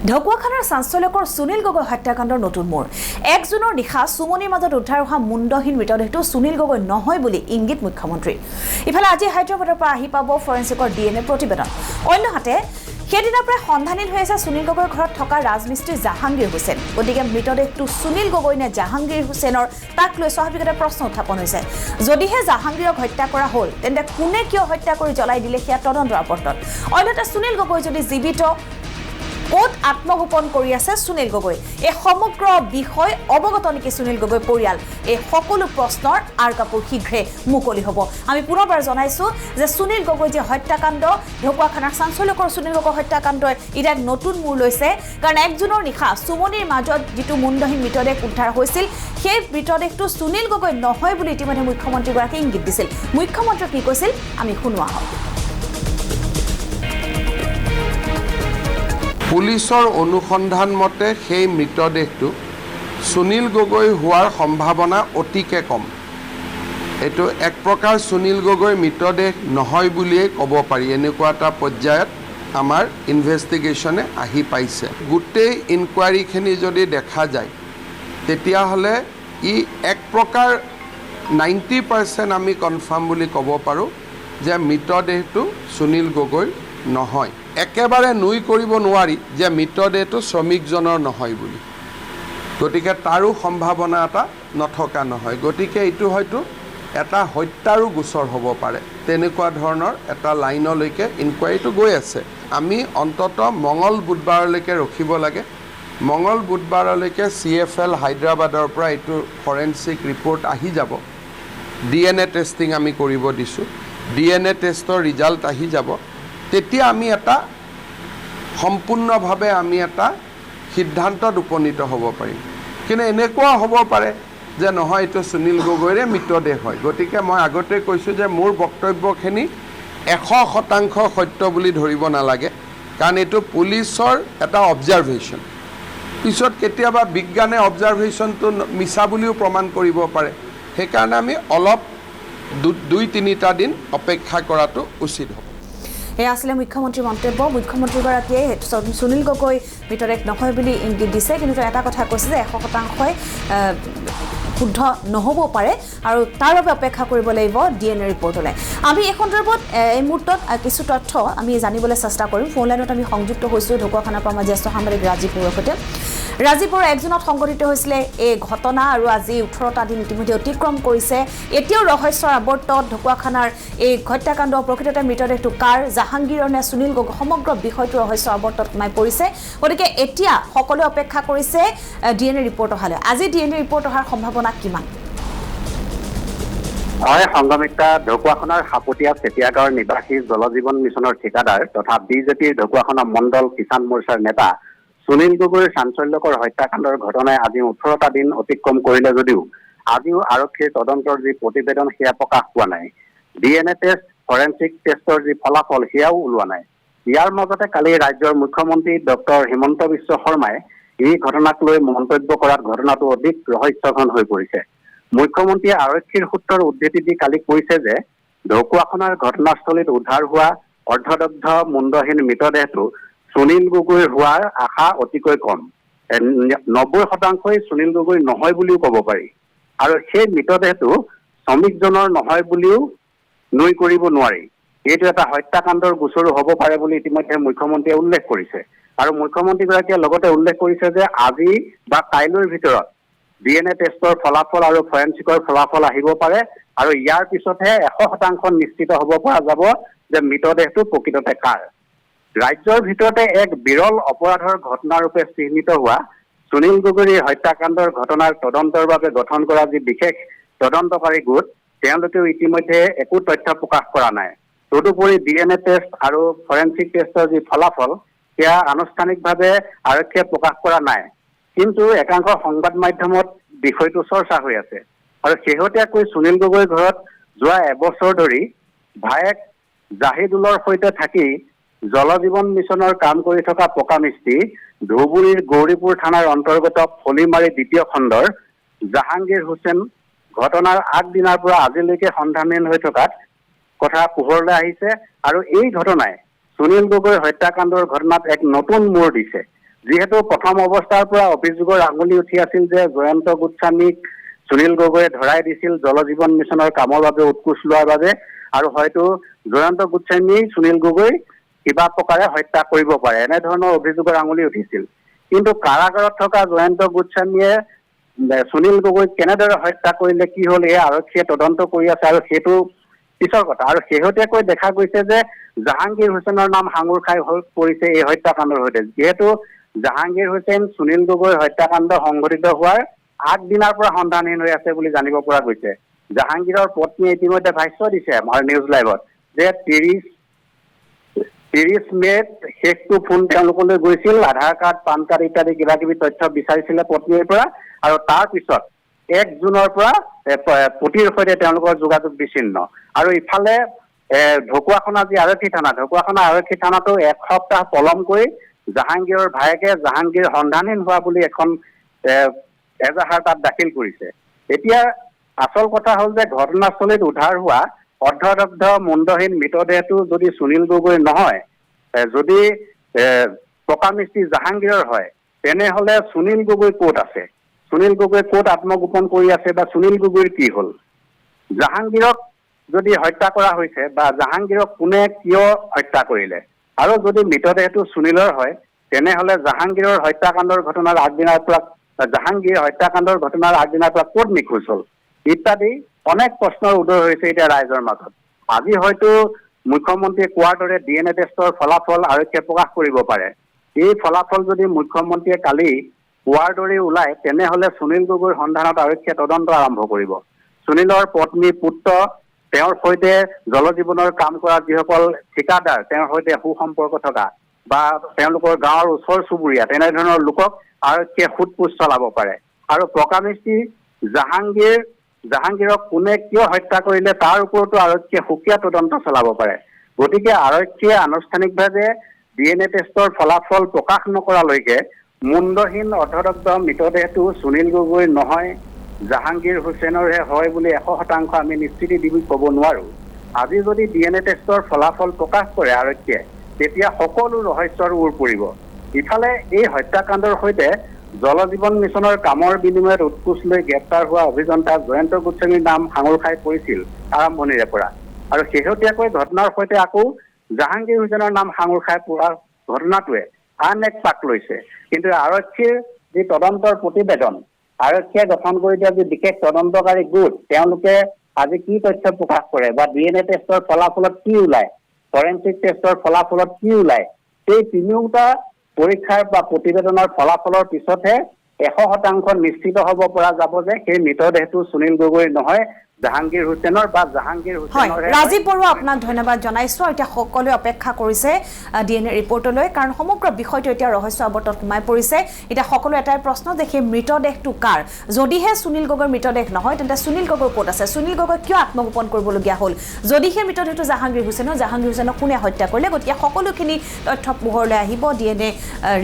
ঢকুৱাখানাৰ চাঞ্চল্যকৰ সুনীল গগৈ হত্যাকাণ্ডৰ নতুন মোৰ 1 জুনৰ নিশা সুমনিৰ মাজত উদ্ধাৰ হোৱা মুণ্ডহীন মৃতদেহটো সুনীল গগৈ নহয় বুলি ইংগিত মুখ্যমন্ত্ৰী ইফালে আজি হায়দৰাবাদৰ পৰা আহি পাব ফৰেন্সিকৰ ডিএনএ প্ৰতিবেদন অন্যহাতে সেইদিনা প্ৰায় সন্ধানহীন হৈ আছে সুনীল গগৈৰ ঘৰত থকা ৰাজমিস্ত্ৰী জাহাংগীৰ হুছেইন গতিকে মৃতদেহটো সুনীল গগৈ নে জাহাংগীৰ হুছেইনৰ তাক লৈ স্বাভাৱিকতে প্ৰশ্ন উত্থাপন হৈছে যদিহে জাহাংগীৰক হত্যা কৰা হ'ল তেন্তে কোনে কিয় হত্যা কৰি জ্বলাই দিলে সেয়া তদন্তৰ আৱৰ্তন অন্যথা সুনীল গগৈ যদি জীৱিত ক'ত আত্মগোপন কৰি আছে সুনীল গগৈ এই সমগ্ৰ বিষয় অৱগত নেকি সুনীল গগৈ পৰিয়াল এই সকলো প্ৰশ্নৰ আৰ কাপোৰ শীঘ্ৰে মুকলি হ'ব আমি পুনৰবাৰ জনাইছো যে সুনীল গগৈ যে হত্যাকাণ্ড ঢকুৱাখানাৰ চাঞ্চল্যকৰ সুনীল গগৈ হত্যাকাণ্ডই এটা নতুন মূৰ লৈছে কাৰণ 1 জুনৰ নিশা সুমনিৰ মাজত যিটো মুণ্ডহীন মৃতদেহ উদ্ধাৰ হৈছিল সেই মৃতদেহটো সুনীল গগৈ নহয় বুলি ইতিমধ্যে মুখ্যমন্ত্ৰীগৰাকীয়ে ইংগিত দিছিল মুখ্যমন্ত্ৰী কি কৈছিল আমি শুনোৱা হওক পুলিচৰ অনুসন্ধান মতে সেই মৃতদেহটো সুনীল গগৈ হোৱাৰ সম্ভাৱনা অতিকে কম এটো এক প্ৰকাৰ সুনীল গগৈ মৃতদেহ নহয় বুলিয়ে ক'ব পাৰি এনেকুৱা এটা পৰ্যায়ত আমাৰ ইনভেষ্টিগেশ্যনে আহি পাইছে গোটেই ইনকুৱাৰীখিনি যদি দেখা যায় তেতিয়াহ'লে ই এক প্ৰকাৰ 90% আমি কনফাৰ্ম বুলি ক'ব পাৰোঁ যে মৃতদেহটো সুনীল গগৈ নহয় একেবাৰে নুই কৰিব নোৱাৰি যে মৃতদেহটো শ্ৰমিকজনৰ নহয় বুলি গতিকে তাৰো সম্ভাৱনা এটা নথকা নহয় গতিকে এইটো হয়তো এটা হত্যাৰো গোচৰ হ'ব পাৰে তেনেকুৱা ধৰণৰ এটা লাইনলৈকে ইনকুৱাৰীটো গৈ আছে আমি অন্তত মঙল বুধবাৰলৈকে ৰখিব লাগে মঙল বুধবাৰলৈকে CFL হায়দৰাবাদৰ পৰা এইটো ফৰেন্সিক ৰিপৰ্ট আহি যাব DNA টেষ্টিং আমি কৰিব দিছোঁ DNA টেষ্টৰ ৰিজাল্ট আহি যাব তেতিয়া আমি এটা সম্পূৰ্ণভাৱে আমি এটা সিদ্ধান্তত উপনীত হ'ব পাৰিম কিন্তু এনেকুৱা হ'ব পাৰে যে নহয় এইটো সুনীল গগৈৰে মৃতদেহ হয় গতিকে মই আগতে কৈছোঁ যে মোৰ বক্তব্যখিনি 100% সত্য বুলি ধৰিব নালাগে কাৰণ এইটো পুলিচৰ এটা অবজাৰভেশ্যন পিছত কেতিয়াবা বিজ্ঞানে অবজাৰভেশ্যনটো মিছা বুলিও প্ৰমাণ কৰিব পাৰে সেইকাৰণে আমি অলপ 2-3টা দিন অপেক্ষা কৰাটো উচিত হ'ব এই আসলে মুখ্যমন্ত্ৰী মন্তব্য মুখ্যমন্ত্ৰীগৰাকীয়ে সুনীল গগৈ মৃতদেহ নহয় বুলি ইংগিত দিছে কিন্তু এটা কথা কৈছে যে 100% শুদ্ধ নহ'ব পাৰে আৰু তাৰ বাবে অপেক্ষা কৰিব লাগিব DNA ৰিপৰ্টলৈ আমি এই সন্দৰ্ভত এই মুহূৰ্তত কিছু তথ্য আমি জানিবলৈ চেষ্টা কৰিম ফোন লাইনত আমি সংযুক্ত হৈছোঁ ঢকুৱাখানাৰ পৰা জ্যেষ্ঠ সাংবাদিক ৰাজীৱৰ সৈতে ৰাজীৱৰ 1 জুনত সংঘটিত হৈছিলে এই ঘটনা আৰু আজি 18টা দিন ইতিমধ্যে অতিক্ৰম কৰিছে এতিয়াও ৰহস্যৰ আৱৰ্তত ঢকুৱাখানাৰ এই হত্যাকাণ্ড প্ৰকৃততে মৃতদেহটো কাৰ জাহাংগীৰৰ নে সুনীল গগৈ সমগ্ৰ বিষয়টো ৰহস্যৰ আৱৰ্তত সোমাই পৰিছে গতিকে এতিয়া সকলোৱে অপেক্ষা কৰিছে DNA ৰিপৰ্ট অহালৈ আজি DNA ৰিপৰ্ট অহাৰ সম্ভাৱনা কিমান হয় সংগমিতা ঢকুৱাখানাৰ হাপতীয়া চেতিয়াগাঁৱৰ নিবাসী জলজীৱন মিছনৰ ঠিকাদাৰ তথা বিজেপিৰ ঢকুৱাখানা মণ্ডল কিষাণ মৰ্চাৰ নেতা সুনীল গগৈৰ চাঞ্চল্যকৰ হত্যাকাণ্ডৰ ঘটনাই আজি 18টা দিন অতিক্ৰম কৰিলে যদিও আজিও আৰক্ষীৰ তদন্তৰ যি প্ৰতিবেদন সেয়া প্ৰকাশ পোৱা নাই DNA টেষ্ট ফৰেন্সিক টেষ্টৰ যি ফলাফল সেয়াও ওলোৱা নাই ইয়াৰ মাজতে কালি ৰাজ্যৰ মুখ্যমন্ত্ৰী ডক্টৰ হিমন্ত বিশ্ব শৰ্মাই এই ঘটনাক লৈ মন্তব্য কৰাত ঘটনাটো অধিক ৰহস্যঘন হৈ পৰিছে মুখ্যমন্ত্ৰীয়ে আৰক্ষীৰ সূত্ৰৰ উদ্ধৃতি দি কালি কৈছে যে ঢকুৱাখানাৰ ঘটনাস্থলীত উদ্ধাৰ হোৱা অৰ্ধদগ্ধ মুণ্ডহীন মৃতদেহটো সুনীল গগৈ হোৱাৰ আশা অতিকৈ কম 90% সুনীল গগৈ নহয় বুলিও ক'ব পাৰি আৰু সেই মৃতদেহটো শ্ৰমিকজনৰ নহয় বুলিও নুই কৰিব নোৱাৰি এইটো এটা হত্যাকাণ্ডৰ গোচৰো হ'ব পাৰে বুলি ইতিমধ্যে মুখ্যমন্ত্ৰীয়ে উল্লেখ কৰিছে আৰু মুখ্যমন্ত্ৰীগৰাকীয়ে লগতে উল্লেখ কৰিছে যে আজি বা কাইলৈৰ ভিতৰত DNA টেষ্টৰ ফলাফল আৰু ফৰেন্সিকৰ ফলাফল আহিব পাৰে আৰু ইয়াৰ পিছতহে 100% নিশ্চিত হ'ব পৰা যাব যে মৃতদেহটো প্ৰকৃততে কাৰ ৰাজ্যৰ ভিতৰতে এক বিৰল অপৰাধৰ ঘটনাৰূপে চিহ্নিত হোৱা সুনীল গগৈৰ হত্যাকাণ্ডৰ ঘটনাৰ তদন্তৰ বাবে গঠন কৰা যি বিশেষ তদন্তকাৰী গোট তেওঁলোকেও ইতিমধ্যে একো তথ্য প্ৰকাশ কৰা নাই তদুপৰি DNA টেষ্ট আৰু ফৰেন্সিক টেষ্টৰ যি ফলাফল সেয়া আনুষ্ঠানিকভাৱে আৰক্ষীয়ে প্ৰকাশ কৰা নাই কিন্তু একাংশ সংবাদ মাধ্যমত বিষয়টো চৰ্চা হৈ আছে আৰু শেহতীয়াকৈ সুনীল গগৈৰ ঘৰত যোৱা এবছৰ ধৰি ভায়েক জাহিদুলৰ সৈতে থাকি জলজীৱন মিছনৰ কাম কৰি থকা পকা মিস্ত্ৰী ধুবুৰীৰ গৌৰীপুৰ থানাৰ অন্তৰ্গত ফলিমাৰী দ্বিতীয় খণ্ডৰ জাহাংগীৰ হুছেইন ঘটনাৰ আগদিনাৰ পৰা আজিলৈকে সন্ধানহীন হৈ থকাত কথা পোহৰলৈ আহিছে আৰু এই ঘটনাই সুনীল গগৈৰ হত্যাকাণ্ডৰ ঘটনাত এক নতুন মোড় দিছে যিহেতু প্ৰথম অৱস্থাৰ পৰা অভিযোগৰ আঙুলি উঠি আছিল যে জয়ন্ত গোস্বামীক সুনীল গগৈয়ে ধৰাই দিছিল জল জীৱন মিছনৰ কামৰ বাবে উৎকোচ লোৱাৰ বাবে আৰু হয়তো জয়ন্ত গোস্বামী সুনীল গগৈ কিবা প্ৰকাৰে হত্যা কৰিব পাৰে এনেধৰণৰ অভিযোগৰ আঙুলি উঠিছিল কিন্তু কাৰাগাৰত থকা জয়ন্ত গোস্বামীয়ে সুনীল গগৈক কেনেদৰে হত্যা কৰিলে কি হ'ল এই আৰক্ষীয়ে তদন্ত কৰি আছে আৰু সেইটো পিছৰ কথা আৰু শেহতীয়াকৈ দেখা গৈছে যে জাহাংগীৰ হুছেইনৰ নাম সাঙুৰ খাই হৈ পৰিছে এই হত্যাকাণ্ডৰ সৈতে যিহেতু জাহাংগীৰ হুছেইন সুনীল গগৈৰ হত্যাকাণ্ড সংঘটিত হোৱাৰ আগদিনাৰ পৰা সন্ধানহীন হৈ আছে বুলি জানিব পৰা গৈছে জাহাংগীৰৰ পত্নীয়ে ইতিমধ্যে ভাষ্য দিছে আমাৰ নিউজ লাইভত যে 30 মেত শেষটো ফোন তেওঁলোকলৈ গৈছিল আধাৰ কাৰ্ড পান কাৰ্ড ইত্যাদি কিবা কিবি তথ্য বিচাৰিছিলে পত্নীৰ পৰা আৰু তাৰ পিছত 1 জুনৰ পৰা পতিৰ সৈতে তেওঁলোকৰ যোগাযোগ বিচ্ছিন্ন আৰু ইফালে ঢকুৱাখনা যি আৰক্ষী থানা ঢকুৱাখনা আৰক্ষী থানাতো 1 সপ্তাহ পলম কৰি জাহাংগীৰৰ ভায়েকে জাহাংগীৰ সন্ধানহীন হোৱা বুলি এখন এজাহাৰ তাত দাখিল কৰিছে এতিয়া আসল কথা হ'ল যে ঘটনাস্থলীত উদ্ধাৰ হোৱা অৰ্ধদগ্ধ মুণ্ডহীন মৃতদেহটো যদি সুনীল গগৈ নহয় যদি পকা মিস্ত্ৰী জাহাংগীৰৰ হয় তেনেহলে সুনীল গগৈ ক'ত আছে সুনীল গগৈ ক'ত আত্মগোপন কৰি আছে বা সুনীল গগৈৰ কি হ'ল জাহাংগীৰক যদি হত্যা কৰা হৈছে বা জাহাংগীৰক কোনে কিয় হত্যা কৰিলে আৰু যদি মৃতদেহটো সুনীলৰ হয় তেনেহলে জাহাংগীৰৰ হত্যাকাণ্ডৰ ঘটনাৰ আগদিনাৰ পৰা জাহাংগীৰ হত্যাকাণ্ডৰ ঘটনাৰ আগদিনাৰ পৰা ক'ত নিখোজ হ'ল ইত্যাদি অনেক প্ৰশ্নৰ উদয় হৈছে এতিয়া ৰাইজৰ মাজত আজি হয়তো মুখ্যমন্ত্ৰীয়ে কোৱাৰ দৰে DNA টেষ্টৰ ফলাফল আৰক্ষীয়ে প্ৰকাশ কৰিব পাৰে এই ফলাফল যদি মুখ্যমন্ত্ৰীয়ে কালি কোৱাৰ দৰে ওলায় তেনেহলে সুনীল গগৈৰ সন্ধানত আৰক্ষীয়ে তদন্ত আৰম্ভ কৰিব সুনীলৰ পত্নী পুত্ৰ তেওঁৰ সৈতে জল জীৱনৰ কাম কৰা যিসকল ঠিকাদাৰ তেওঁৰ সৈতে সুসম্পৰ্ক থকা বা তেওঁলোকৰ গাঁৱৰ ওচৰ চুবুৰীয়া তেনেধৰণৰ লোকক আৰক্ষীয়ে সোধপোছ চলাব পাৰে আৰু পকা মিস্ত্ৰী জাহাংগীৰক কোনে কিয় হত্যা কৰিলে তাৰ ওপৰতো আৰক্ষীয়ে সুকীয়া তদন্ত চলাব পাৰে গতিকে আৰক্ষীয়ে আনুষ্ঠানিকভাৱে DNA টেষ্টৰ ফলাফল প্ৰকাশ নকৰালৈকে মুণ্ডহীন অৰ্ধদগ্ধ মৃতদেহটো সুনীল গগৈ নহয় জাহাংগীৰ হুছেইনৰহে হয় বুলি 100% আমি নিশ্চিতি দি ক'ব নোৱাৰো আজি যদি DNA টেষ্টৰ ফলাফল প্ৰকাশ কৰে আৰক্ষীয়ে তেতিয়া সকলো ৰহস্যৰ উৰ পৰিব ইফালে এই হত্যাকাণ্ডৰ সৈতে জল জীৱন মিছনৰ কামৰ বিনিময়ত উৎকোচ লৈ গ্ৰেপ্তাৰ হোৱা অভিযন্তা জয়ন্ত গোস্বামীৰ নাম সাঙুৰ খাই পৰিছিল আৰম্ভণিৰে পৰা আৰু শেহতীয়াকৈ ঘটনাৰ সৈতে আকৌ জাহাংগীৰ হুছেইনৰ নাম সাঙুৰ খাই পৰা ঘটনাটোৱে আন এক পাক লৈছে কিন্তু আৰক্ষীৰ যি তদন্তৰ প্ৰতিবেদন আৰক্ষীয়ে গঠন কৰি দিয়া যি বিশেষ তদন্তকাৰী গোট তেওঁলোকে আজি কি তথ্য প্ৰকাশ কৰে বা DNA টেষ্টৰ ফলাফলত কি ওলায় ফৰেনচিক টেষ্টৰ ফলাফলত কি ওলায় এই তিনিওটা পৰীক্ষাৰ বা প্ৰতিবেদনৰ ফলাফলৰ পিছতহে 100% নিশ্চিত হ'ব পৰা যাব যে সেই মৃতদেহটো সুনীল গগৈ নহয় জাহাংগীৰ হুছেইনৰ বা জাহাংগীৰ হুছেইনৰ ৰাজীৱ বৰুৱা আপোনাক ধন্যবাদ জনাইছো এতিয়া সকলোৱে অপেক্ষা কৰিছে DNA ৰিপৰ্টলৈ কাৰণ সমগ্ৰ বিষয়টো এতিয়া ৰহস্য আৱৰ্তত সোমাই পৰিছে এতিয়া সকলো এটাই প্ৰশ্ন যে সেই মৃতদেহটো কাৰ যদিহে সুনীল গগৈৰ মৃতদেহ নহয় তেন্তে সুনীল গগৈ ক'ত আছে সুনীল গগৈ কিয় আত্মগোপন কৰিবলগীয়া হ'ল যদিহে মৃতদেহটো জাহাংগীৰ হুছেইনক কোনে হত্যা কৰিলে গতিকে সকলোখিনি তথ্য পোহৰলৈ আহিব DNA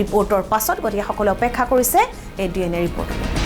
ৰিপৰ্টৰ পাছত গতিকে সকলোৱে অপেক্ষা কৰিছে এই DNA ৰিপৰ্ট